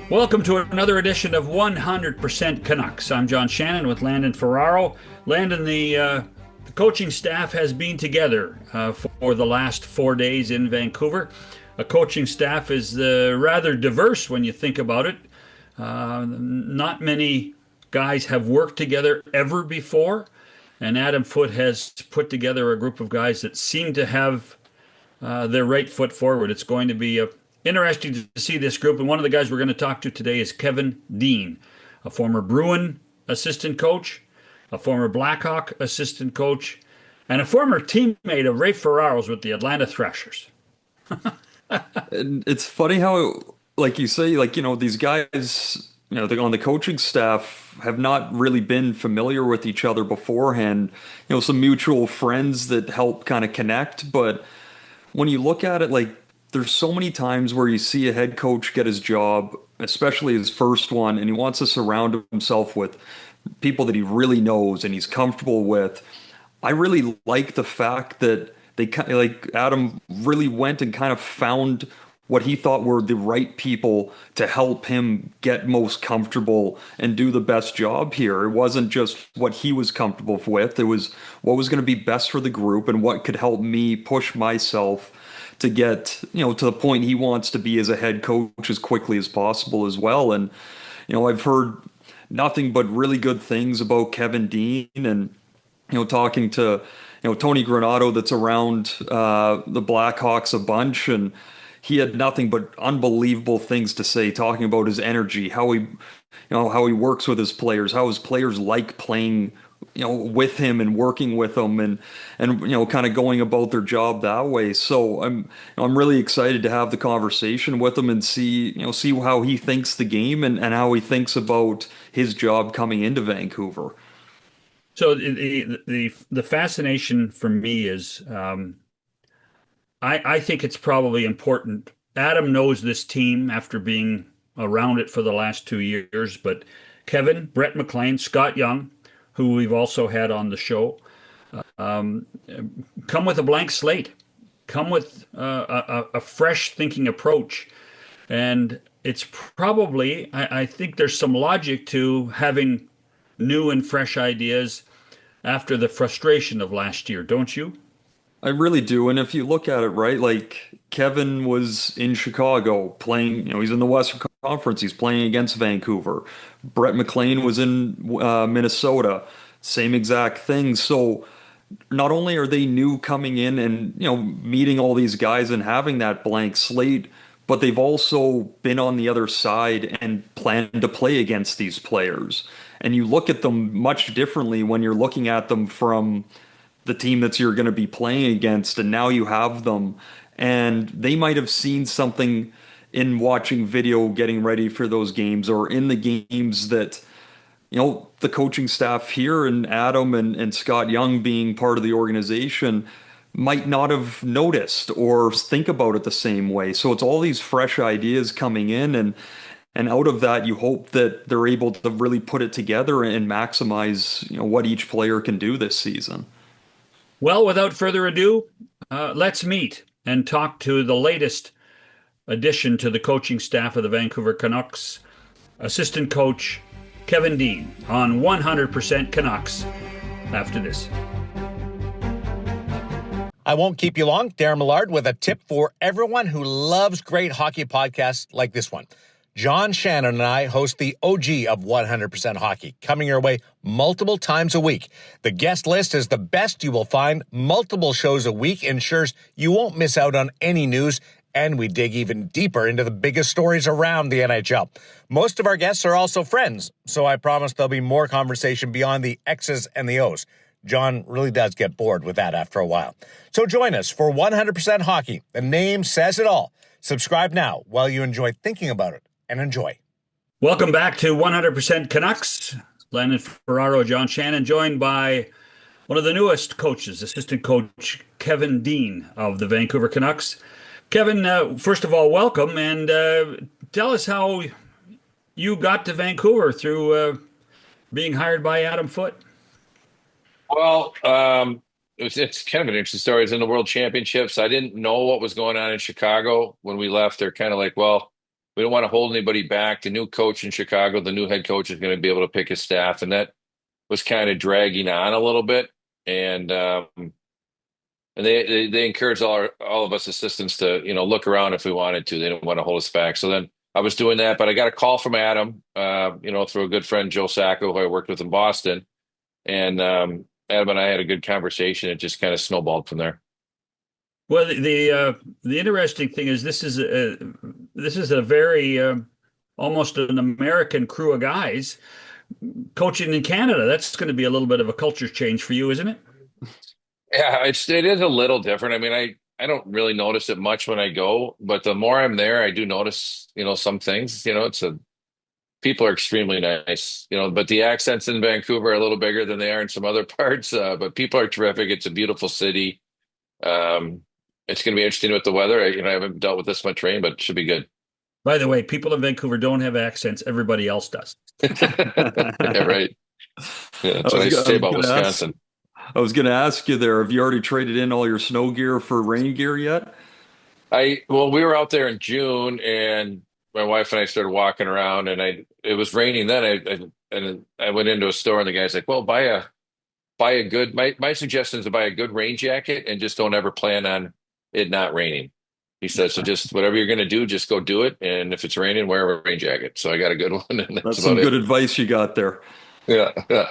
Welcome to another edition of 100% Canucks. I'm John Shannon with Landon Ferraro. Landon, the coaching staff has been together for the last 4 days in Vancouver. A coaching staff is rather diverse when you think about it. Not many guys have worked together ever before, and Adam Foote has put together a group of guys that seem to have their right foot forward. It's going to be interesting to see this group. And one of the guys we're going to talk to today is Kevin Dean, a former Bruin assistant coach, a former Blackhawk assistant coach, and a former teammate of Ray Ferraro's with the Atlanta Thrashers. And it's funny how, like you say, these guys, on the coaching staff have not really been familiar with each other beforehand. Some mutual friends that help kind of connect. But when you look at it, there's so many times where you see a head coach get his job, especially his first one, and he wants to surround himself with people that he really knows and he's comfortable with. I really like the fact that they kind of like Adam really went and kind of found what he thought were the right people to help him get most comfortable and do the best job here. It wasn't just what he was comfortable with, it was what was going to be best for the group and what could help me push myself to get, to the point he wants to be as a head coach as quickly as possible as well. And, I've heard nothing but really good things about Kevin Dean and, talking to, Tony Granato that's around the Blackhawks a bunch, and he had nothing but unbelievable things to say, talking about his energy, how he works with his players, how his players like playing, with him and working with him and kind of going about their job that way. So I'm really excited to have the conversation with him and see how he thinks the game and how he thinks about his job coming into Vancouver. So the fascination for me is I think it's probably important. Adam knows this team after being around it for the last 2 years, but Kevin, Brett McLean, Scott Young, who we've also had on the show, um, come with a blank slate, come with a fresh thinking approach. And it's probably, I think there's some logic to having new and fresh ideas after the frustration of last year, don't you? I really do. And if you look at it, right, like Kevin was in Chicago playing, he's in the Western Conference, he's playing against Vancouver. Brett McLean was in Minnesota, same exact thing. So not only are they new coming in and, meeting all these guys and having that blank slate, but they've also been on the other side and planned to play against these players. And you look at them much differently when you're looking at them from the team that you're going to be playing against, and now you have them, and they might have seen something in watching video getting ready for those games or in the games that the coaching staff here and Adam and Scott Young being part of the organization might not have noticed or think about it the same way. So it's all these fresh ideas coming in, and out of that you hope that they're able to really put it together and maximize what each player can do this season. Well, without further ado, let's meet and talk to the latest addition to the coaching staff of the Vancouver Canucks, assistant coach Kevin Dean, on 100% Canucks after this. I won't keep you long. Darren Millard with a tip for everyone who loves great hockey podcasts like this one. John Shannon and I host the OG of 100% Hockey, coming your way multiple times a week. The guest list is the best you will find. Multiple shows a week ensures you won't miss out on any news, and we dig even deeper into the biggest stories around the NHL. Most of our guests are also friends, so I promise there'll be more conversation beyond the X's and the O's. John really does get bored with that after a while. So join us for 100% Hockey. The name says it all. Subscribe now while you enjoy thinking about it. And enjoy. Welcome back to 100% Canucks. Landon Ferraro, John Shannon, joined by one of the newest coaches, assistant coach Kevin Dean of the Vancouver Canucks. Kevin, first of all, welcome, and tell us how you got to Vancouver through being hired by Adam Foote. Well, it's kind of an interesting story. It's in the World Championships. I didn't know what was going on in Chicago when we left. They're kind of like, well, we don't want to hold anybody back. The new coach in Chicago, the new head coach, is going to be able to pick his staff, and that was kind of dragging on a little bit. And they encouraged all of us assistants to, look around if we wanted to. They didn't want to hold us back. So then I was doing that, but I got a call from Adam, through a good friend, Joe Sacco, who I worked with in Boston. And Adam and I had a good conversation. It just kind of snowballed from there. Well, the interesting thing is this is a very almost an American crew of guys coaching in Canada. That's going to be a little bit of a culture change for you, isn't it? Yeah, it is a little different. I mean, I don't really notice it much when I go, but the more I'm there, I do notice, some things. People are extremely nice, but the accents in Vancouver are a little bigger than they are in some other parts. But people are terrific. It's a beautiful city. It's going to be interesting with the weather. I haven't dealt with this much rain, but it should be good. By the way, people in Vancouver don't have accents. Everybody else does. Yeah, right. Yeah, that's what I say about Wisconsin. I was going to ask you there, have you already traded in all your snow gear for rain gear yet? Well, we were out there in June, and my wife and I started walking around, and it was raining then. I went into a store, and the guy's like, "Well, buy a good." My suggestion is to buy a good rain jacket, and just don't ever plan on it not raining. He said, "So just whatever you're going to do, just go do it, and if it's raining, wear a rain jacket." So I got a good one, and that's some good advice you got there. Yeah, yeah.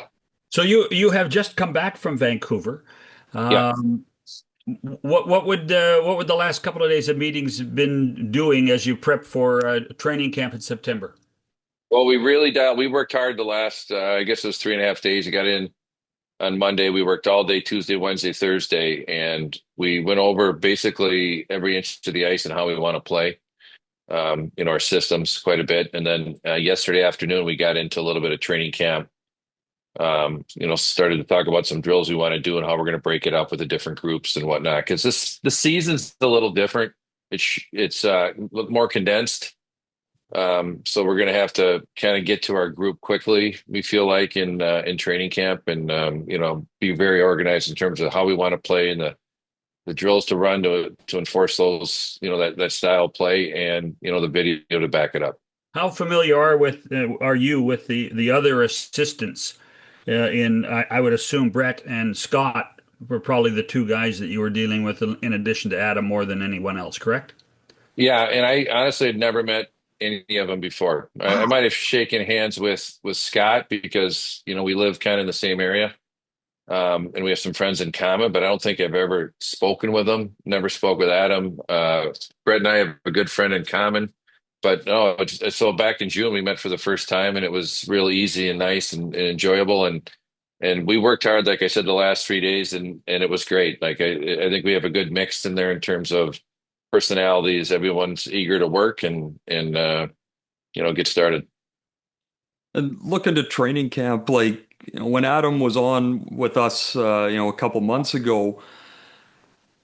So you have just come back from Vancouver. Yeah. What would the last couple of days of meetings been doing as you prep for training camp in September? Well, we worked hard the last, I guess it was 3.5 days. You got in on Monday. We worked all day, Tuesday, Wednesday, Thursday, and we went over basically every inch of the ice and how we want to play, our systems quite a bit. And then yesterday afternoon, we got into a little bit of training camp. Started to talk about some drills we want to do and how we're going to break it up with the different groups and whatnot. Because the season's a little different. It's more condensed. So we're going to have to kind of get to our group quickly. We feel like in training camp, and be very organized in terms of how we want to play and the drills to run to enforce those, that style of play, and the video to back it up. How familiar are you with the other assistants? I would assume Brett and Scott were probably the two guys that you were dealing with in addition to Adam more than anyone else, correct? Yeah, and I honestly had never met any of them before. I might have shaken hands with Scott because we live kind of in the same area, and we have some friends in common. But I don't think I've ever spoken with them. Never spoke with Adam. Brett and I have a good friend in common. But no, so back in June we met for the first time, and it was real easy and nice and enjoyable, and we worked hard, like I said, the last 3 days, and it was great. Like I think we have a good mix in there in terms of personalities. Everyone's eager to work and get started. And look into training camp, like when Adam was on with us, a couple months ago,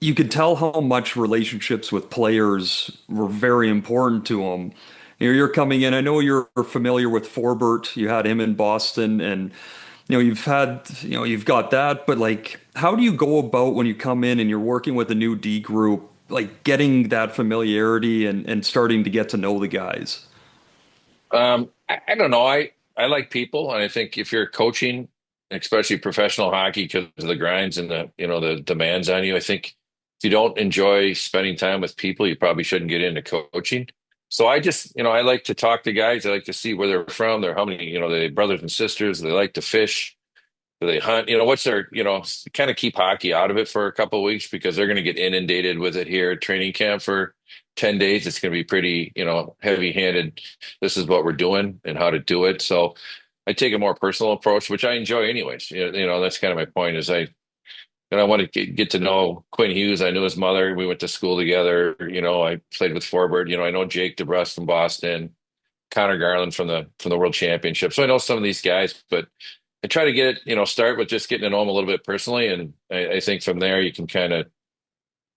you could tell how much relationships with players were very important to him. You're coming in. I know you're familiar with Forbert. You had him in Boston, and you've got that. But like, how do you go about when you come in and you're working with a new D group, like getting that familiarity and starting to get to know the guys? I don't know. I like people, and I think if you're coaching, especially professional hockey, because of the grinds and the demands on you, I think if you don't enjoy spending time with people, you probably shouldn't get into coaching. So I just, I like to talk to guys. I like to see where they're from. They're how many, they brothers and sisters. They like to fish. Do they hunt? What's their, kind of keep hockey out of it for a couple of weeks because they're going to get inundated with it here at training camp for 10 days. It's going to be pretty, heavy handed. This is what we're doing and how to do it. So I take a more personal approach, which I enjoy anyways. That's kind of my point is I want to get to know Quinn Hughes. I knew his mother. We went to school together. I played with Forbert. I know Jake DeBrus from Boston, Connor Garland from the World Championship. So I know some of these guys, but I try to get it, start with just getting to know them a little bit personally. And I think from there you can kind of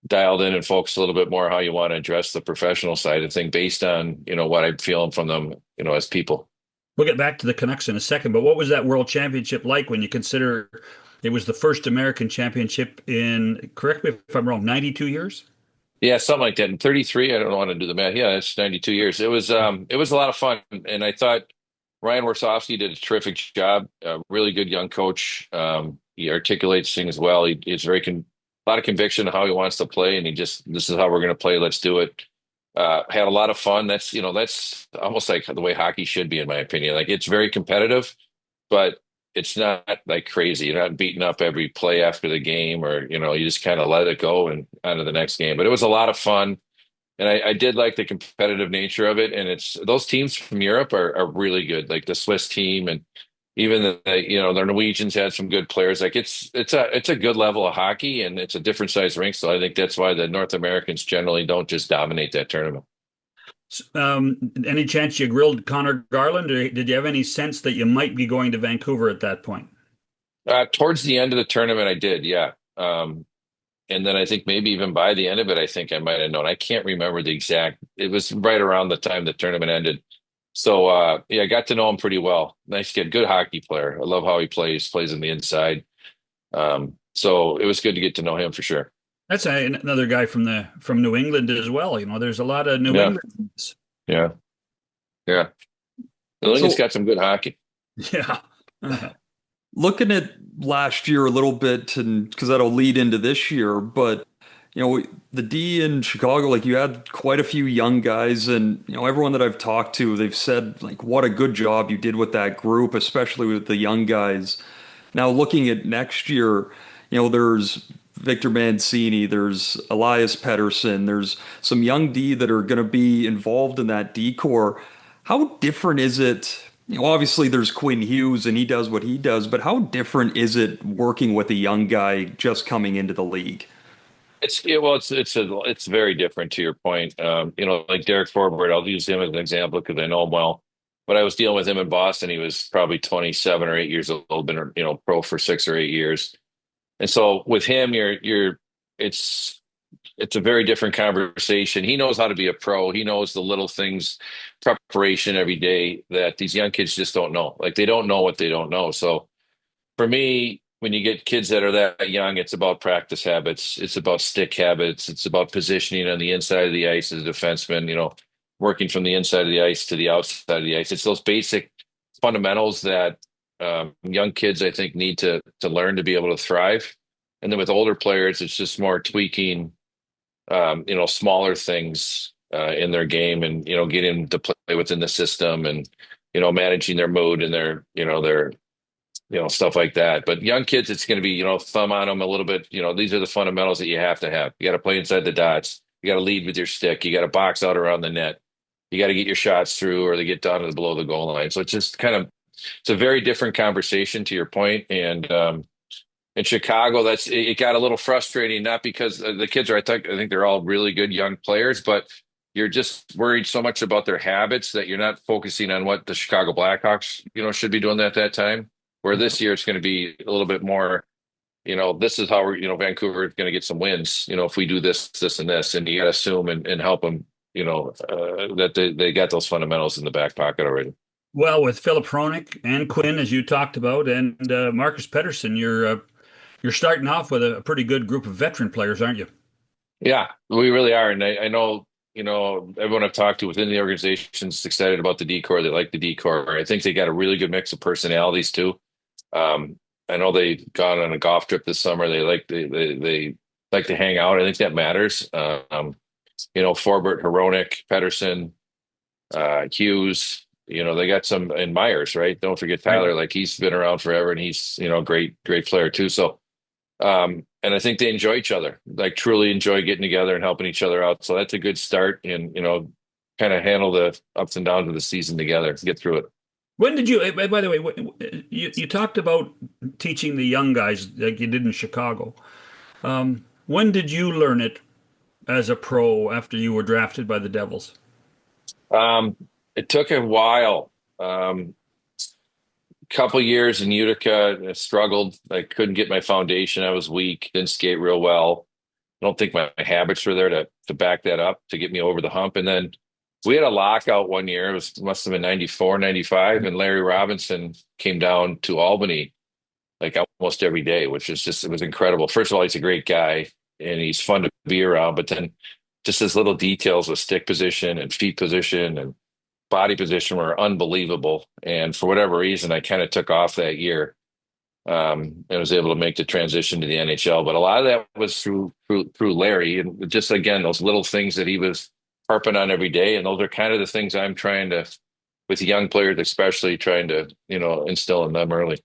dialed in and focus a little bit more how you want to address the professional side of thing based on, what I'm feeling from them, as people. We'll get back to the Canucks in a second, but what was that World Championship like when you consider it was the first American championship in, correct me if I'm wrong, 92 years? Yeah, something like that. And 33, I don't want to do the math. Yeah, that's 92 years. It was a lot of fun. And I thought Ryan Warsofsky did a terrific job. A really good young coach. He articulates things well. He's a lot of conviction in how he wants to play, and this is how we're going to play. Let's do it. Had a lot of fun. That's almost like the way hockey should be, in my opinion. Like it's very competitive, but it's not like crazy. You're not beating up every play after the game, or you just kind of let it go and on to the next game. But it was a lot of fun, and I did like the competitive nature of it. And it's those teams from Europe are really good, like the Swiss team, and even the Norwegians had some good players. Like it's a good level of hockey, and it's a different size rink. So I think that's why the North Americans generally don't just dominate that tournament. Any chance you grilled Connor Garland, or did you have any sense that you might be going to Vancouver at that point? Towards the end of the tournament, I did, yeah. And then I think maybe even by the end of it, I think I might have known. I can't remember the exact. It was right around the time the tournament ended. So yeah, I got to know him pretty well. Nice kid, good hockey player. I love how he plays on the inside. So it was good to get to know him for sure. That's another guy from New England as well. There's a lot of New Yeah, England. yeah, yeah. New England's So got some good hockey. Yeah. looking at last year a little bit, and because that'll lead into this year, but the D in Chicago, like you had quite a few young guys, and everyone that I've talked to, they've said like what a good job you did with that group, especially with the young guys. Now looking at next year, there's Victor Mancini, there's Elias Pettersson, there's some young D that are going to be involved in that D core. How different is it? Obviously there's Quinn Hughes and he does what he does, but how different is it working with a young guy just coming into the league? It's very different to your point. Like Derek Forbort, I'll use him as an example because I know him well. But I was dealing with him in Boston. He was probably 27 or 8 years old, been pro for 6 or 8 years. And so with him, it's it's a very different conversation. He knows how to be a pro. He knows the little things, preparation every day that these young kids just don't know. Like they don't know what they don't know. So for me, when you get kids that are that young, it's about practice habits. It's about stick habits. It's about positioning on the inside of the ice as a defenseman, working from the inside of the ice to the outside of the ice. It's those basic fundamentals that young kids, I think, need to learn to be able to thrive. And then with older players, it's just more tweaking, smaller things in their game, and getting them to play within the system, and managing their mood and their stuff like that. But young kids, it's going to be, thumb on them a little bit. These are the fundamentals that you have to have. You got to play inside the dots. You got to lead with your stick. You got to box out around the net. You got to get your shots through, or they get down to below the goal line. So it's just it's a very different conversation to your point. And in Chicago, it got a little frustrating, not because the kids I think they're all really good young players, but you're just worried so much about their habits that you're not focusing on what the Chicago Blackhawks, should be doing at that time. Where this year it's going to be a little bit more, this is how Vancouver is going to get some wins, if we do this, this, and this, and you got to assume and help them, that they got those fundamentals in the back pocket already. Well, with Philip Hronik and Quinn, as you talked about, and Marcus Pettersson, you're starting off with a pretty good group of veteran players, aren't you? Yeah, we really are. And I know, everyone I've talked to within the organization is excited about the decor. They like the decor. I think they got a really good mix of personalities too. I know they've gone on a golf trip this summer. They like to hang out. I think that matters. Forbert, Hronik, Pettersson, Hughes. They got some, and Myers, right? Don't forget Right. Tyler. Like he's been around forever, and he's great player too. So and I think they enjoy each other, like truly enjoy getting together and helping each other out. So that's a good start, and kind of handle the ups and downs of the season together to get through it. When did you, by the way, you talked about teaching the young guys like you did in Chicago. When did you learn it as a pro after you were drafted by the Devils? It took a while. Couple years in Utica, I struggled. I couldn't get my foundation. I was weak, didn't skate real well. I don't think my habits were there to back that up to get me over the hump. And then we had a lockout one year. Must have been 94, 95, and Larry Robinson came down to Albany like almost every day, which is just, it was incredible. First of all, he's a great guy and he's fun to be around. But then just his little details with stick position and feet position and body position were unbelievable. And for whatever reason, I kind of took off that year, and was able to make the transition to the NHL. But a lot of that was through Larry, and just again those little things that he was harping on every day. And those are kind of the things I'm trying to, with young players especially, trying to instill in them early.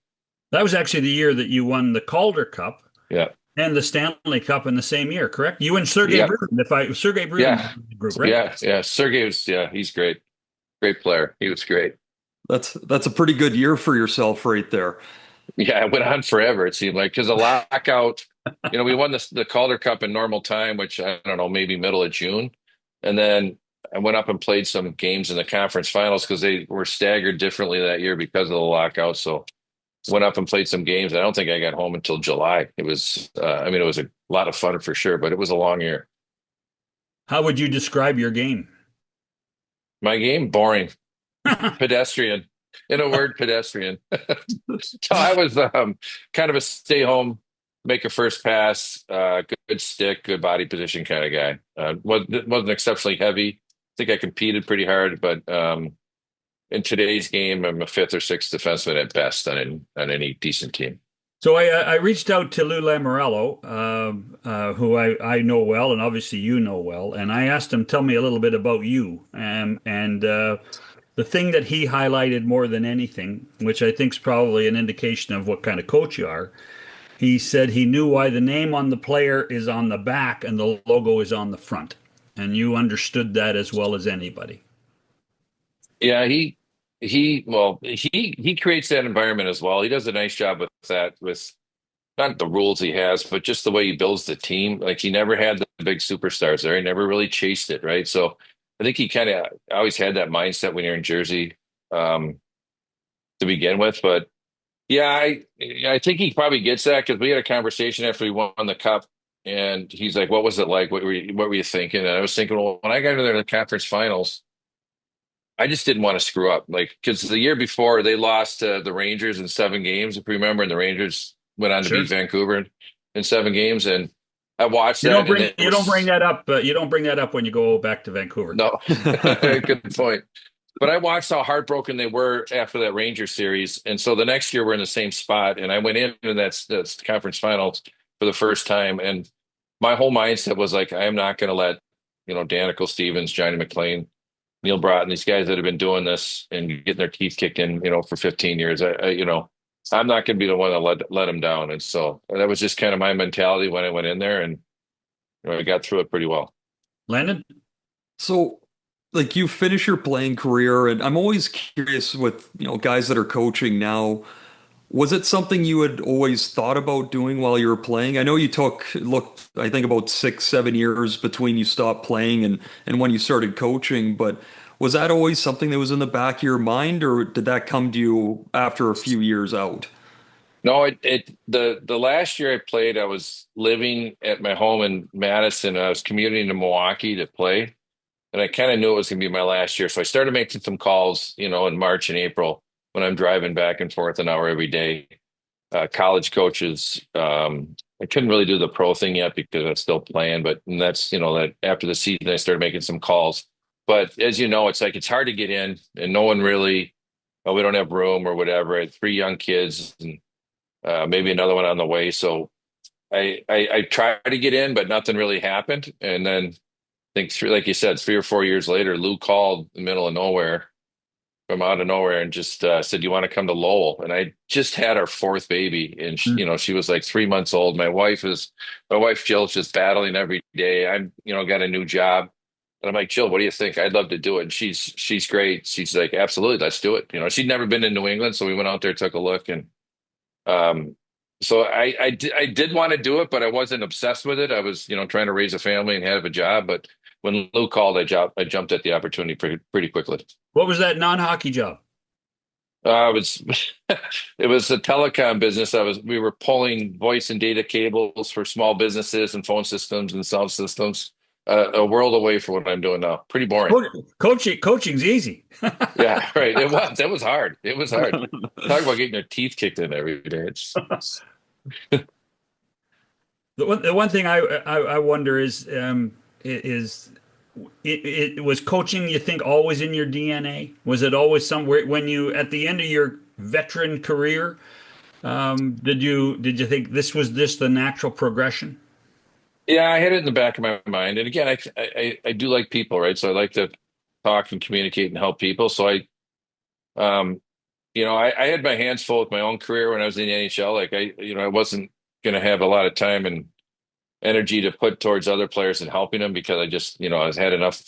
That was actually the year that you won the Calder Cup Yeah. and the Stanley Cup in the same year, correct? You and Sergei Yeah. Brun, Sergei Brun Yeah. group, right? Yeah. Sergey was, he's great. Great player. He was great. That's a pretty good year for yourself right there. Yeah, it went on forever, it seemed like, because the lockout, we won the Calder Cup in normal time, which I don't know, maybe middle of June. And then I went up and played some games in the conference finals because they were staggered differently that year because of the lockout. So went up and played some games. I don't think I got home until July. It was, it was a lot of fun for sure, but it was a long year. How would you describe your game? My game, boring, pedestrian. In a word, pedestrian. So I was kind of a stay home, make a first pass, good stick, good body position kind of guy. Wasn't exceptionally heavy. I think I competed pretty hard, but in today's game, I'm a fifth or sixth defenseman at best on any decent team. So I reached out to Lou Lamoriello, who I know well, and obviously you know well, and I asked him, tell me a little bit about you. And the thing that he highlighted more than anything, which I think is probably an indication of what kind of coach you are, he said he knew why the name on the player is on the back and the logo is on the front. And you understood that as well as anybody. Yeah, he creates that environment as well. He does a nice job with that, with not the rules he has, but just the way he builds the team. Like, he never had the big superstars there. He never really chased it, right? So I think he kind of always had that mindset when you're in Jersey, to begin with. But yeah, I think he probably gets that, because we had a conversation after we won the cup, and he's like, "What was it like? What were you thinking?" And I was thinking, well, when I got into the conference finals, I just didn't want to screw up, like, because the year before they lost to the Rangers in 7 games, if you remember, and the Rangers went on to Sure. beat Vancouver in 7 games, and I watched You that. don't bring and you don't bring that up. You don't bring that up when you go back to Vancouver. No, good point. But I watched how heartbroken they were after that Ranger series, and so the next year we're in the same spot, and I went into that's conference finals for the first time, and my whole mindset was like, I am not going to let Danica Stevens, Johnny McLean, Neil Broughton, these guys that have been doing this and getting their teeth kicked in, for 15 years. I'm not going to be the one to let them down. And so that was just kind of my mentality when I went in there, and I got through it pretty well. Landon? So, like, you finish your playing career, and I'm always curious with, guys that are coaching now, was it something you had always thought about doing while you were playing? I know you looked, I think, about 6, 7 years between you stopped playing and when you started coaching, but was that always something that was in the back of your mind, or did that come to you after a few years out? No, the last year I played, I was living at my home in Madison. I was commuting to Milwaukee to play, and I kind of knew it was going to be my last year. So I started making some calls, in March and April when I'm driving back and forth an hour every day. College coaches. I couldn't really do the pro thing yet because I'm still playing, but that's, that after the season, I started making some calls. But as you know, it's like, it's hard to get in, and no one really, oh, we don't have room or whatever. I had 3 young kids, and maybe another one on the way. So I tried to get in, but nothing really happened. And then I think, like you said, 3 or 4 years later, Lou called in the middle of nowhere, from out of nowhere, and just said, "You want to come to Lowell?" And I just had our 4th baby, and she was like 3 months old. My wife Jill's just battling every day. I'm got a new job, and I'm like, "Jill, what do you think? I'd love to do it." And she's great. She's like, "Absolutely, let's do it." She'd never been in New England, so we went out there, took a look, and so I did want to do it, but I wasn't obsessed with it. I was trying to raise a family and have a job. But when Lou called, I jumped at the opportunity pretty quickly. What was that non-hockey job? It was it was a telecom business. We were pulling voice and data cables for small businesses and phone systems and sound systems. A world away from what I'm doing now. Pretty boring. Coaching's easy. Yeah, right. It was hard. It was hard. Talk about getting your teeth kicked in every day. The one thing I wonder is, it was coaching, you think, always in your DNA? Was it always somewhere when you at the end of your veteran career, did you think this was just the natural progression? Yeah, I had it in the back of my mind. And again, I do like people, right? So I like to talk and communicate and help people. So um, I had my hands full with my own career when I was in the NHL. Like I wasn't going to have a lot of time and energy to put towards other players and helping them because I just, I had enough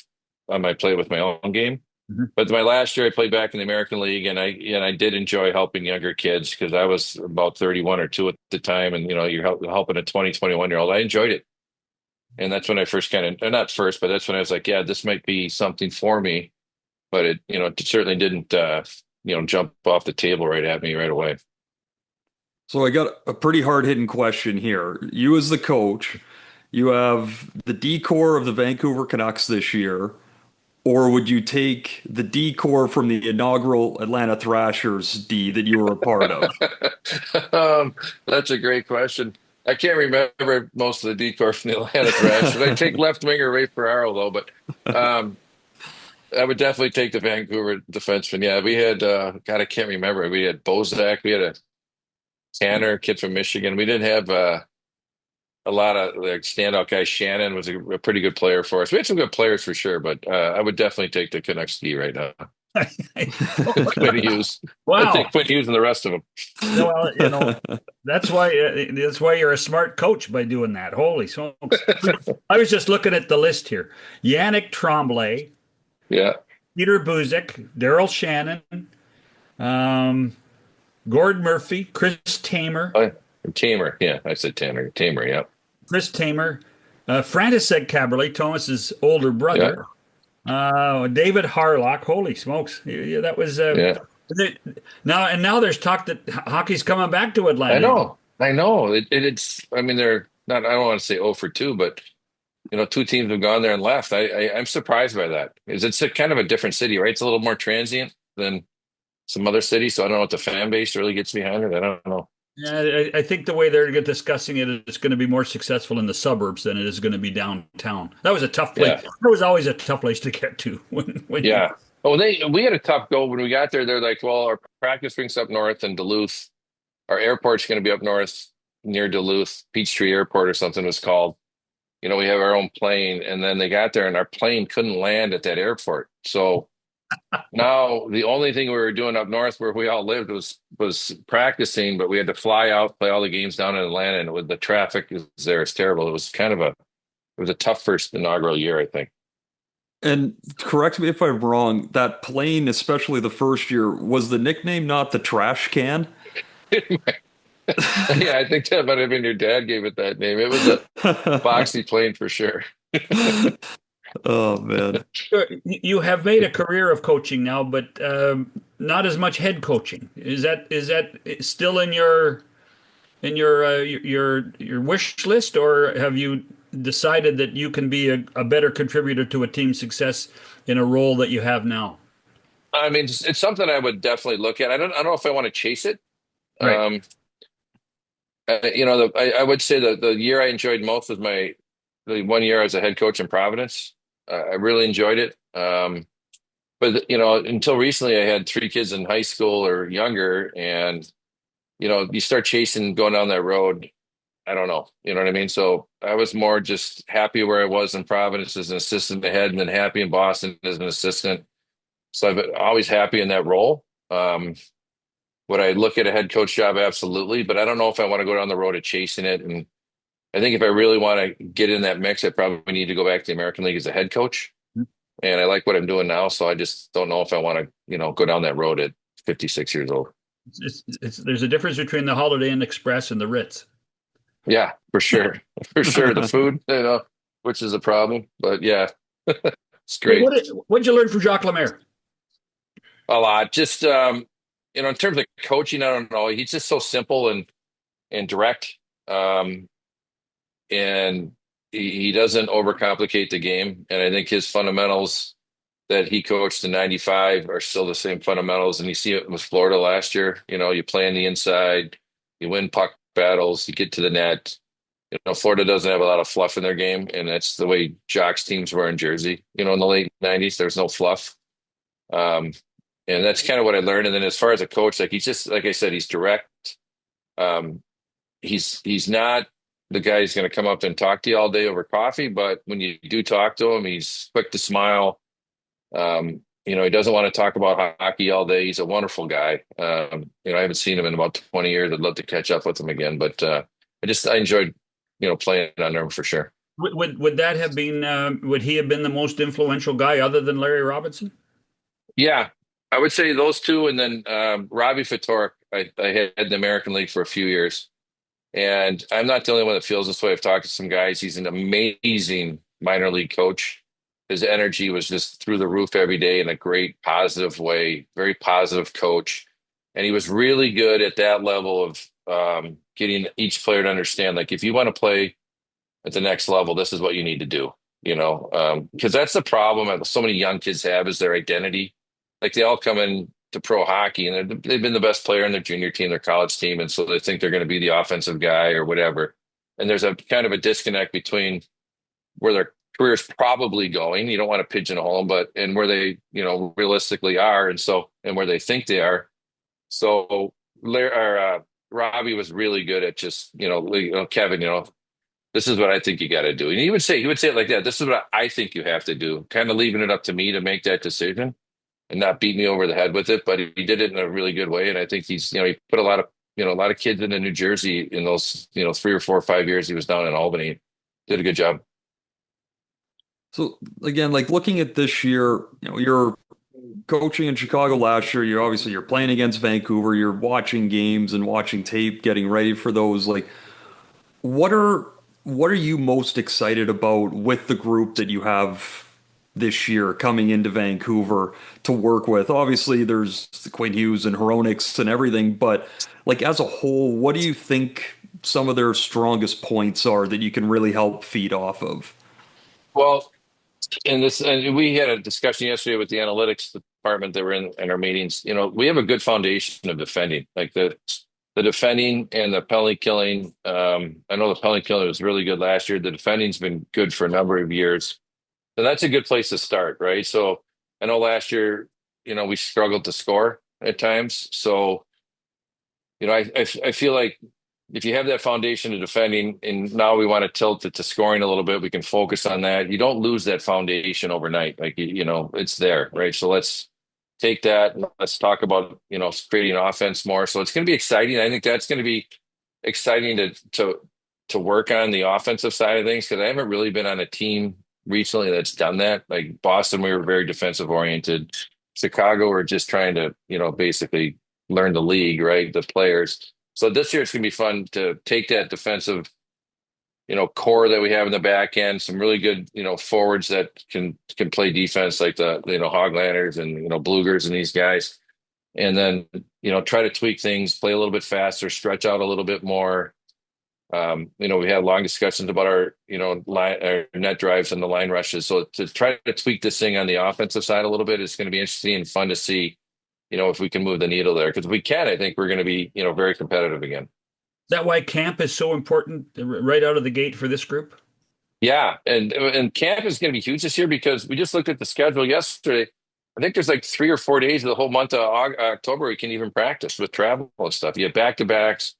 on my plate with my own game. Mhm. But my last year, I played back in the American League, and I did enjoy helping younger kids because I was about 31 or 2 at the time, and you're helping a 20, 21-year-old. I enjoyed it, and that's when I first kind of not first, but that's when I was like, yeah, this might be something for me. But it certainly didn't jump off the table right at me right away. So I got a pretty hard-hitting question here. You as the coach, you have the D core of the Vancouver Canucks this year, or would you take the D core from the inaugural Atlanta Thrashers D that you were a part of? um, that's a great question. I can't remember most of the decor from the Atlanta Thrashers. I take left winger Ray Ferraro though, but um, I would definitely take the Vancouver defenseman. Yeah, we had God, I can't remember. We had Bozak, we had a Tanner kid from Michigan. We didn't have a lot of like standout guys. Shannon was a pretty good player for us. We had some good players for sure, but I would definitely take the Canucks D right now. Quinn Hughes. I Wow. think Quinn Hughes and the rest of them. Well, that's why you're a smart coach by doing that. Holy smokes. I was just looking at the list here. Yannick Tremblay, Yeah. Peter Buzik, Daryl Shannon, um, Gord Murphy, Oh, Tamer. Yeah, I said Tanner. Tamer. Yeah. Chris Tamer, Frantisek Caberlet, Thomas's older Yeah. brother, David Harlock. Holy smokes. Yeah, that was Yeah. now there's talk that hockey's coming back to I Atlanta. know. I know. It's. I mean, they're not. I don't want to say 0 for 2, but 2 teams have gone there and left. I'm surprised by that. Is it's a kind of a different city, right? It's a little more transient than some other cities. So I don't know what the fan base really gets behind it. I don't know. Yeah, I think the way they're discussing it, it's going to be more successful in the suburbs than it is going to be downtown. That was a tough place. Yeah. That was always a tough place to get to when you. Yeah. Oh, we had a tough go when we got there. They're like, well, our practice rinks up north in Duluth. Our airport's going to be up north near Duluth, Peachtree Airport or something was called. We have our own plane. And then they got there and our plane couldn't land at that airport. So now the only thing we were doing up north where we all lived was practicing, but we had to fly out, play all the games down in Atlanta, and with the traffic is there, it's terrible. It was a tough first inaugural year, I think. And correct me if I'm wrong, that plane, especially the first year, was the nickname not the trash can? Yeah, I think that might have been your dad gave it that name. It was a boxy plane for sure. Oh man. You have made a career of coaching now, but not as much head coaching. Is that still in your wish list, or have you decided that you can be a better contributor to a team's success in a role that you have now? I mean, it's something I would definitely look at. I don't know if I want to chase it. Right. Um, I would say that the year I enjoyed most was the 1 year as a head coach in Providence. I really enjoyed it. But until recently, I had 3 kids in high school or younger, and you start chasing going down that road. I don't know. You know what I mean? So I was more just happy where I was in Providence as an assistant ahead, and then happy in Boston as an assistant. So I've been always happy in that role. Would I look at a head coach job? Absolutely. But I don't know if I want to go down the road of chasing it. And I think if I really want to get in that mix, I probably need to go back to the American League as a head coach. And I like what I'm doing now. So I just don't know if I want to, go down that road at 56 years old. There's a difference between the Holiday Inn Express and the Ritz. Yeah, for sure. For sure. The food, which is a problem. But yeah, it's great. What did you learn from Jacques Lemaire? A lot. Just, in terms of coaching, I don't know. He's just so simple and direct. And he doesn't overcomplicate the game. And I think his fundamentals that he coached in 95 are still the same fundamentals. And you see it with Florida last year. You play on the inside, you win puck battles, you get to the net. Florida doesn't have a lot of fluff in their game, and that's the way Jock's teams were in Jersey. In the late '90s, there's no fluff, um, and that's kind of what I learned. And then as far as a coach, like he's just like I said, he's direct. Um, he's not the guy who's going to come up and talk to you all day over coffee, but when you do talk to him, he's quick to smile. He doesn't want to talk about hockey all day. He's a wonderful guy. I haven't seen him in about 20 years. I'd love to catch up with him again, but I enjoyed, playing under him for sure. Would that have been would he have been the most influential guy other than Larry Robinson? Yeah, I would say those two, and then Robbie Ftorek. I had the American League for a few years, and I'm not the only one that feels this way. I've talked to some guys. He's an amazing minor league coach. His energy was just through the roof every day in a great positive way, very positive coach. And he was really good at that level of getting each player to understand, like, if you want to play at the next level, this is what you need to do, because that's the problem that so many young kids have is their identity. Like they all come in to pro hockey and they've been the best player in their junior team, their college team. And so they think they're going to be the offensive guy or whatever. And there's a kind of a disconnect between where their career is probably going. You don't want to pigeonhole them, and where they, realistically are. And where they think they are. So Robbie was really good at just, Kevin, this is what I think you got to do. And he would say it like that. This is what I think you have to do, kind of leaving it up to me to make that decision and not beat me over the head with it. But he did it in a really good way. And I think he put a lot of kids into New Jersey in those, 3 or 4 or 5 years he was down in Albany. Did a good job. So again, like looking at this year, you're coaching in Chicago last year. You're playing against Vancouver. You're watching games and watching tape, getting ready for those. Like, what are you most excited about with the group that you have this year coming into Vancouver to work with? Obviously, there's the Quinn Hughes and Hronix and everything, but like as a whole, what do you think some of their strongest points are that you can really help feed off of? Well, and we had a discussion yesterday with the analytics department that were in our meetings. We have a good foundation of defending, like the defending and the penalty killing. I know the penalty killing was really good last year. The defending's been good for a number of years. So that's a good place to start, right? So I know last year, we struggled to score at times. So, I feel like if you have that foundation of defending and now we want to tilt it to scoring a little bit, we can focus on that. You don't lose that foundation overnight. Like, it's there, right? So let's take that and let's talk about, creating offense more. So it's going to be exciting. I think that's going to be exciting to work on the offensive side of things, because I haven't really been on a team recently that's done that. Like Boston, we were very defensive oriented. Chicago, we're just trying to, basically learn the league, right? The players. So this year it's going to be fun to take that defensive, core that we have in the back end, some really good, forwards that can play defense, like the, Hoglanders and, Blugers and these guys. And then, try to tweak things, play a little bit faster, stretch out a little bit more. We had long discussions about our, our net drives and the line rushes. So to try to tweak this thing on the offensive side a little bit is going to be interesting and fun to see, if we can move the needle there. Because if we can, I think we're going to be, very competitive again. Is that why camp is so important right out of the gate for this group? Yeah, and camp is going to be huge this year because we just looked at the schedule yesterday. I think there's like 3 or 4 days of the whole month of October we can even practice with travel and stuff. You have back-to-backs.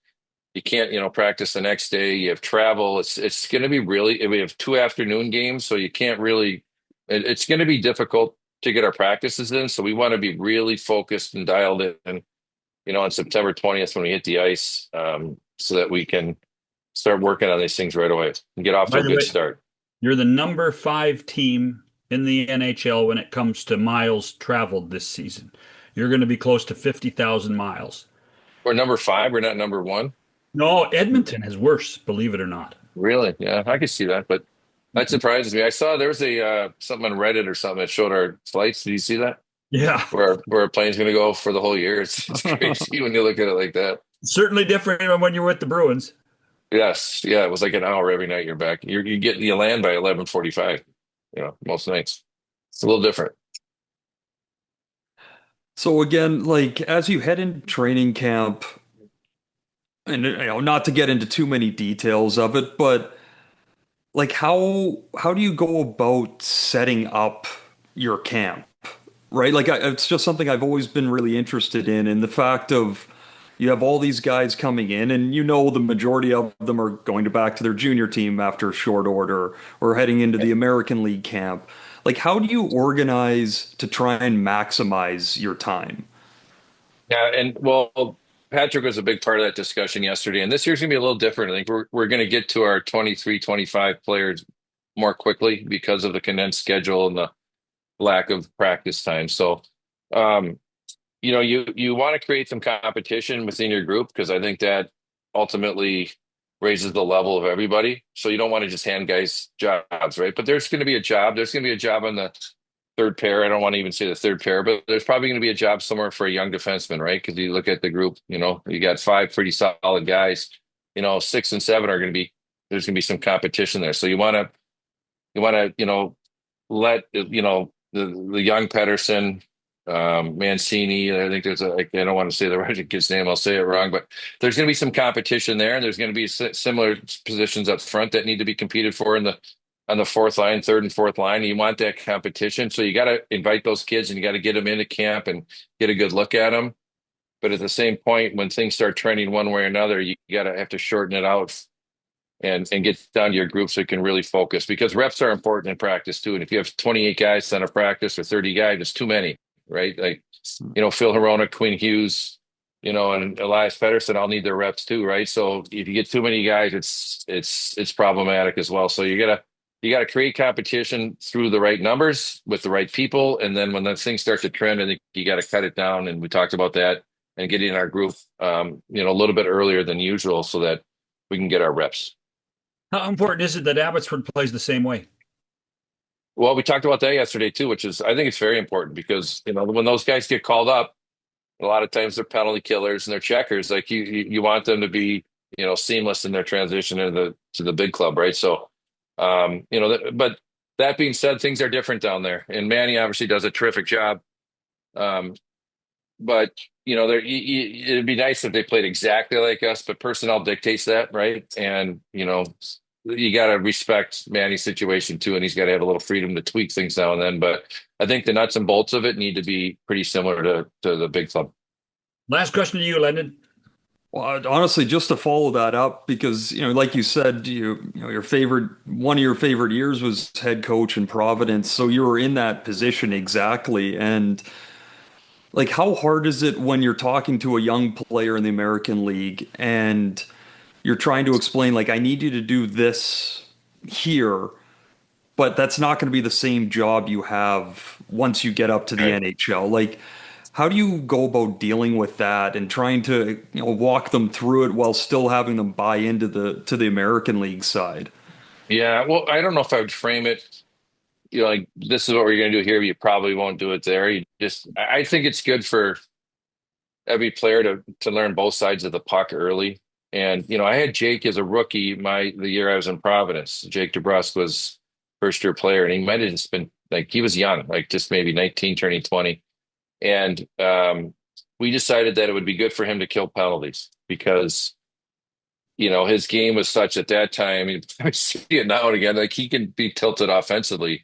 You can't, practice the next day. You have travel. It's going to be really. We have 2 afternoon games, so you can't really. It's going to be difficult to get our practices in. So we want to be really focused and dialed in, on September 20th when we hit the ice, so that we can start working on these things right away and get off to a good start. You're the number 5 team in the NHL when it comes to miles traveled this season. You're going to be close to 50,000 miles. We're number 5. We're not number 1. No, Edmonton is worse, believe it or not. Really? Yeah, I can see that, but that surprises me. I saw there was a something on Reddit or something that showed our flights. Did you see that? Yeah. Where a plane's going to go for the whole year. It's crazy when you look at it like that. Certainly different than when you're with the Bruins. Yes. Yeah, it was like an hour every night you're back. You land by 11:45, most nights. It's a little different. So again, like as you head into training camp, And not to get into too many details of it, but like how do you go about setting up your camp, right? Like it's just something I've always been really interested in the fact of you have all these guys coming in, and the majority of them are going to back to their junior team after short order or heading into the American League camp. Like, how do you organize to try and maximize your time? Yeah, and well, Patrick was a big part of that discussion yesterday, and this year's gonna be a little different. I think we're gonna get to our 23, 25 players more quickly because of the condensed schedule and the lack of practice time. So, um, you want to create some competition within your group because I think that ultimately raises the level of everybody. So you don't want to just hand guys jobs, right? But there's going to be a job. There's going to be a job on the third pair. I don't want to even say the third pair, but there's probably going to be a job somewhere for a young defenseman, right? Because you look at the group, you got five pretty solid guys. Six and seven are going to be there's going to be some competition there. So you want to let the young Pedersen, Mancini. I think I don't want to say the right kid's name. I'll say it wrong, but there's going to be some competition there, and there's going to be similar positions up front that need to be competed for on the fourth line, third and fourth line. You want that competition, so you got to invite those kids, and you got to get them into camp and get a good look at them. But at the same point, when things start trending one way or another, you got to have to shorten it out and get down to your group so you can really focus because reps are important in practice too. And if you have 28 guys on a practice or 30 guys, it's too many, right? Like, Phil Herona, Quinn Hughes, and Elias Pettersson all need their reps too, right? So if you get too many guys, it's problematic as well. So you gotta create competition through the right numbers with the right people, and then when the things start to trend, I think you got to cut it down. And we talked about that and getting our group, a little bit earlier than usual so that we can get our reps. How important is it that Abbotsford plays the same way? Well, we talked about that yesterday too, which is I think it's very important because when those guys get called up, a lot of times they're penalty killers and they're checkers. Like you want them to be seamless in their transition to the big club, right? So, but that being said, things are different down there, and Manny obviously does a terrific job. Um, but it'd be nice if they played exactly like us, but personnel dictates that, right? And you got to respect Manny's situation too, and he's got to have a little freedom to tweak things now and then. But I think the nuts and bolts of it need to be pretty similar to the big club. Last question to you, Landon. Well, honestly, just to follow that up, because like you said, one of your favorite years was head coach in Providence, so you were in that position exactly. And like, how hard is it when you're talking to a young player in the American League and you're trying to explain, like, I need you to do this here, but that's not going to be the same job you have once you get up to the Right. NHL. Like, how do you go about dealing with that and trying to, walk them through it while still having them buy into the American League side? Yeah, well, I don't know if I would frame it, like this is what we're going to do here. You probably won't do it there. I think it's good for every player to learn both sides of the puck early. And I had Jake as a rookie the year I was in Providence. Jake DeBrusque was first year player, and he might have just been like he was young, like just maybe 19, turning 20. And we decided that it would be good for him to kill penalties because his game was such at that time. I see it now and again, like he can be tilted offensively.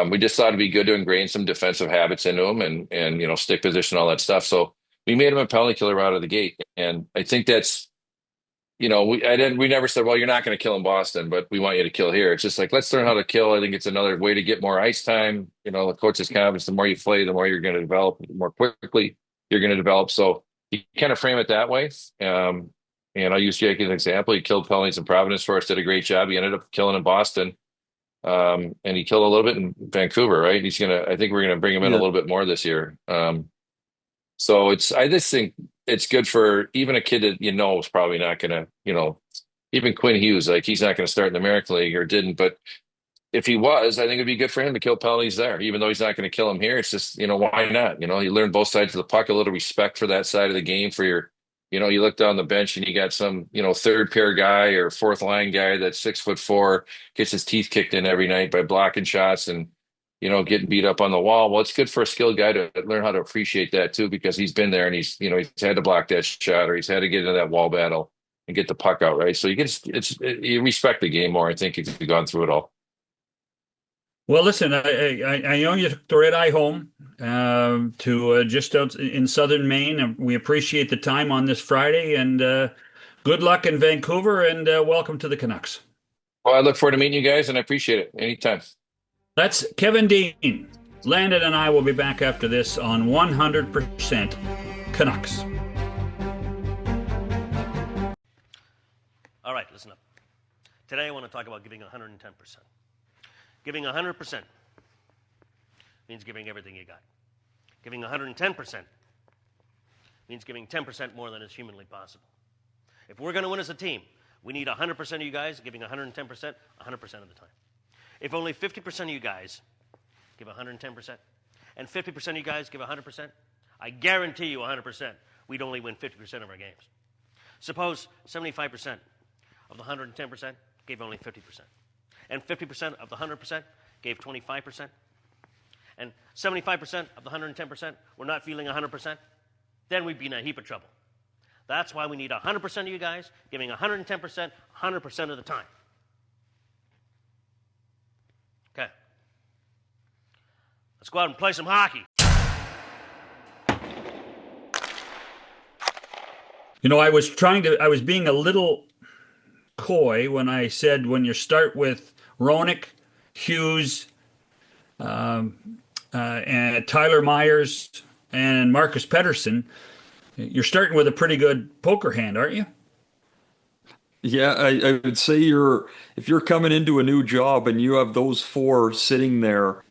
We just thought it'd be good to ingrain some defensive habits into him and stick position, all that stuff. So we made him a penalty killer out of the gate, and I think that's we never said, well, you're not going to kill in Boston, but we want you to kill here. It's just like let's learn how to kill. I think it's another way to get more ice time. The coach's confidence. The more you play, the more you're going to develop. The more quickly you're going to develop. So you kind of frame it that way. And I'll use Jake as an example. He killed penalties in Providence for us, did a great job. He ended up killing in Boston. And he killed a little bit in Vancouver, right? I think we're gonna bring him in a Yeah. little bit more this year. So I just think it's good for even a kid that is probably not gonna, even Quinn Hughes, like he's not gonna start in the American League or didn't, but if he was, I think it'd be good for him to kill penalties there, even though he's not going to kill him here. It's just, why not? You learn both sides of the puck, a little respect for that side of the game for you look down the bench and you got some, third pair guy or fourth line guy that's 6'4", gets his teeth kicked in every night by blocking shots and, getting beat up on the wall. Well, it's good for a skilled guy to learn how to appreciate that too, because he's been there and he's had to block that shot or he's had to get into that wall battle. and get the puck out, right? So you respect the game more, I think, if you've gone through it all. Well, listen, I know you took the red eye home to just out in southern Maine. We appreciate the time on this Friday, and good luck in Vancouver, and welcome to the Canucks. Well, I look forward to meeting you guys, and I appreciate it anytime. That's Kevin Dean. Landon and I will be back after this on 100% Canucks. All right, listen up. Today I want to talk about giving 110%. Giving 100% means giving everything you got. Giving 110% means giving 10% more than is humanly possible. If we're going to win as a team, we need 100% of you guys giving 110% 100% of the time. If only 50% of you guys give 110% and 50% of you guys give 100%, I guarantee you 100%, we'd only win 50% of our games. Suppose 75% of the 110% gave only 50%. And 50% of the 100% gave 25%. And 75% of the 110% were not feeling 100%. Then we'd be in a heap of trouble. That's why we need 100% of you guys giving 110% 100% of the time. Okay. Let's go out and play some hockey. You know, I was being a little coy when I said when you start with Roenick, Hughes, and Tyler Myers, and Marcus Pettersson, you're starting with a pretty good poker hand, aren't you? Yeah, I would say if you're coming into a new job and you have those four sitting there,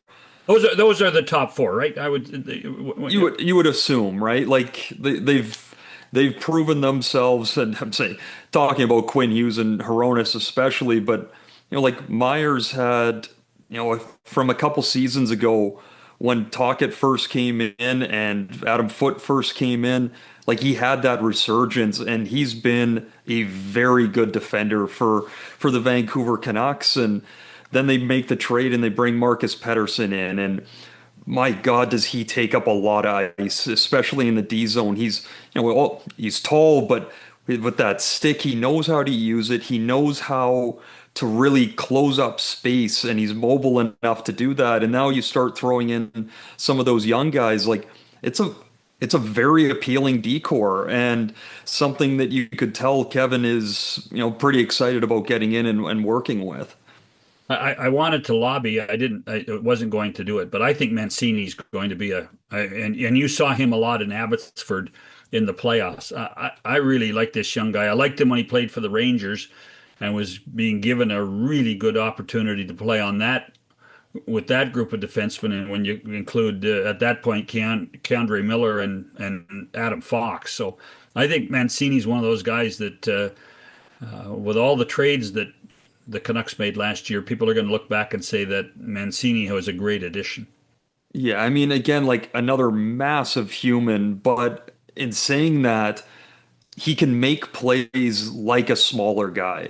Those are the top four, right? you would assume, right? Like they've proven themselves, and I'm saying talking about Quinn Hughes and Hronis especially, but like Myers had, from a couple seasons ago when Tocchet first came in and Adam Foote first came in, like he had that resurgence, and he's been a very good defender for the Vancouver Canucks. And then they make the trade and they bring Marcus Pettersson in, and my God, does he take up a lot of ice, especially in the D zone. He's tall, but with that stick, he knows how to use it. He knows how to really close up space, and he's mobile enough to do that. And now you start throwing in some of those young guys, like it's a very appealing decor, and something that you could tell Kevin is, pretty excited about getting in and working with. I wanted to lobby. I wasn't going to do it, but I think Mancini's going to be and you saw him a lot in Abbotsford in the playoffs. I really like this young guy. I liked him when he played for the Rangers and was being given a really good opportunity to play on that with that group of defensemen. And when you include at that point Keandre Miller and Adam Fox, so I think Mancini's one of those guys that with all the trades that the Canucks made last year, people are going to look back and say that Mancini was a great addition. Yeah, I mean, again, like another massive human, but in saying that, he can make plays like a smaller guy.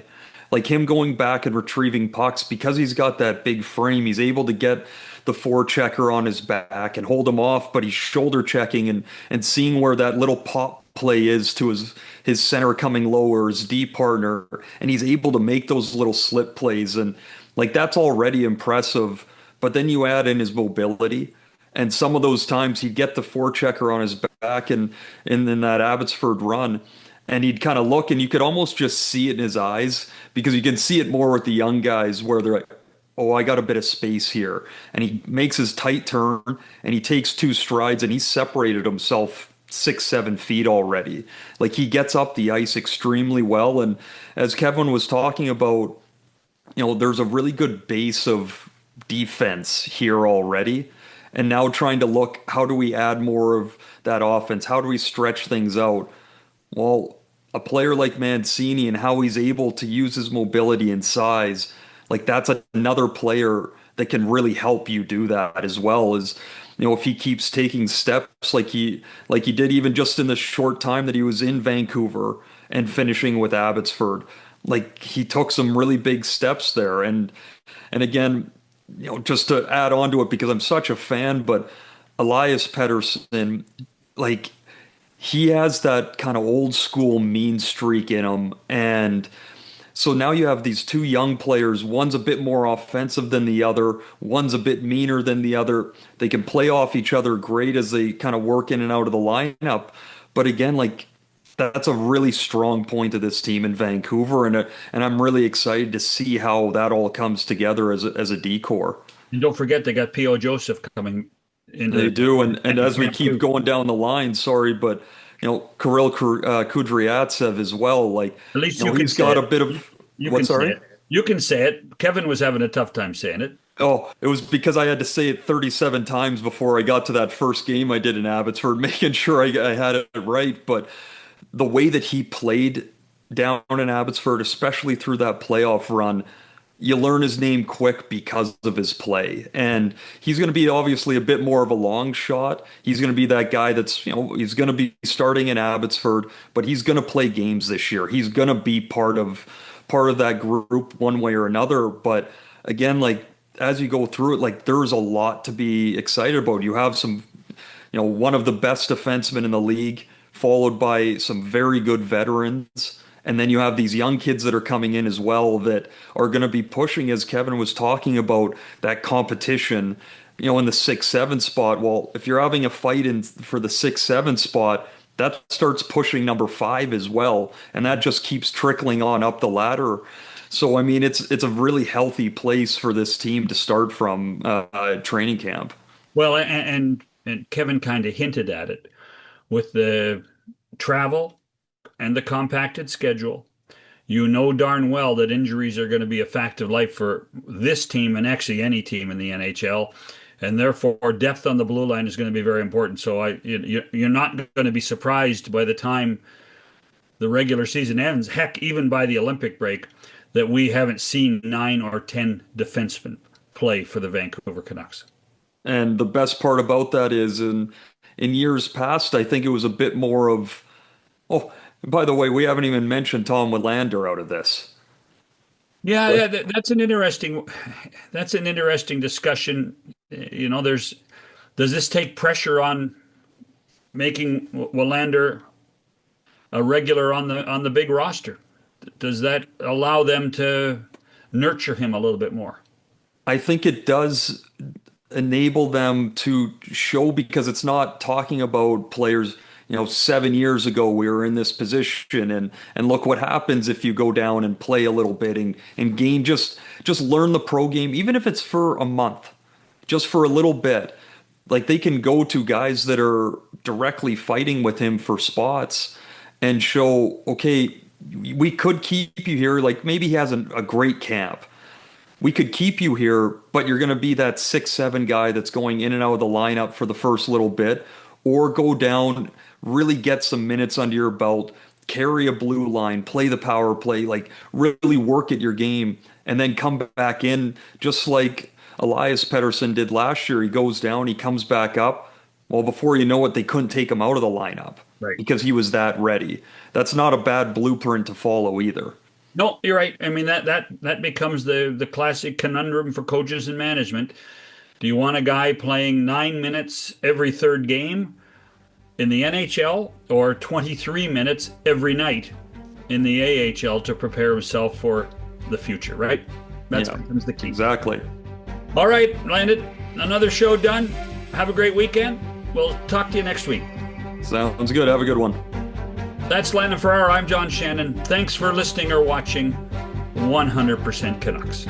Like him going back and retrieving pucks, because he's got that big frame, he's able to get the forechecker on his back and hold him off, but he's shoulder checking and seeing where that little pop play is to his center coming low or his D partner, and he's able to make those little slip plays, and like that's already impressive. But then you add in his mobility, and some of those times he'd get the forechecker on his back, and in that Abbotsford run, and he'd kind of look, and you could almost just see it in his eyes, because you can see it more with the young guys where they're like, oh, I got a bit of space here. And he makes his tight turn, and he takes two strides, and he's separated himself 6-7 feet already. Like he gets up the ice extremely well. And as Kevin was talking about, there's a really good base of defense here already. And now trying to look, how do we add more of that offense? How do we stretch things out? Well, a player like Mancini and how he's able to use his mobility and size, like that's another player that can really help you do that, as well as, if he keeps taking steps like he did even just in the short time that he was in Vancouver and finishing with Abbotsford. Like he took some really big steps there. And again, just to add on to it, because I'm such a fan, but Elias Pettersson, like he has that kind of old school mean streak in him. And so now you have these two young players. One's a bit more offensive than the other. One's a bit meaner than the other. They can play off each other great as they kind of work in and out of the lineup. But again, like that's a really strong point of this team in Vancouver, and I'm really excited to see how that all comes together as a decor. And don't forget they got P.O. Joseph coming into They do, and as we camp keep too. going down the line, sorry, but Kirill Kudryavtsev as well. Like, At least you can he's say got it. a bit of You what? can say Sorry. it. You can say it. Kevin was having a tough time saying it. Oh, it was because I had to say it 37 times before I got to that first game I did in Abbotsford, making sure I had it right. But the way that he played down in Abbotsford, especially through that playoff run, you learn his name quick because of his play. And he's going to be obviously a bit more of a long shot. He's going to be that guy that's, he's going to be starting in Abbotsford, but he's going to play games this year. He's going to be part of that group one way or another. But again, like as you go through it, like there's a lot to be excited about. You have some, one of the best defensemen in the league, followed by some very good veterans. And then you have these young kids that are coming in as well that are going to be pushing, as Kevin was talking about, that competition, in the 6-7 spot. Well, if you're having a fight for the 6-7 spot, that starts pushing number 5 as well. And that just keeps trickling on up the ladder. So, I mean, it's a really healthy place for this team to start from training camp. Well, and Kevin kind of hinted at it with the travel and the compacted schedule. You know darn well that injuries are going to be a fact of life for this team and actually any team in the NHL. And therefore, depth on the blue line is going to be very important. So you're not going to be surprised by the time the regular season ends, heck, even by the Olympic break, that we haven't seen 9 or 10 defensemen play for the Vancouver Canucks. And the best part about that is in years past, I think it was a bit more of, oh, by the way, we haven't even mentioned Tom Willander out of this. Yeah, that's an interesting discussion. Does this take pressure on making Willander a regular on the big roster? Does that allow them to nurture him a little bit more? I think it does enable them to show, because it's not talking about players. 7 years ago we were in this position, and look what happens if you go down and play a little bit and gain just learn the pro game, even if it's for a month, just for a little bit. Like they can go to guys that are directly fighting with him for spots and show, okay, we could keep you here. Like maybe he has a great camp. We could keep you here, but you're going to be that 6-7 guy that's going in and out of the lineup for the first little bit, or go down, really get some minutes under your belt, carry a blue line, play the power play, like really work at your game, and then come back in just like Elias Pettersson did last year. He goes down, he comes back up. Well, before you know it, they couldn't take him out of the lineup, Right, because he was that ready. That's not a bad blueprint to follow either. No, you're right. I mean that becomes the classic conundrum for coaches and management. Do you want a guy playing 9 minutes every third game in the NHL, or 23 minutes every night in the AHL to prepare himself for the future, right? That becomes the key. Exactly. All right, Landon, another show done. Have a great weekend. We'll talk to you next week. Sounds good. Have a good one. That's Landon Ferraro. I'm John Shannon. Thanks for listening or watching 100% Canucks.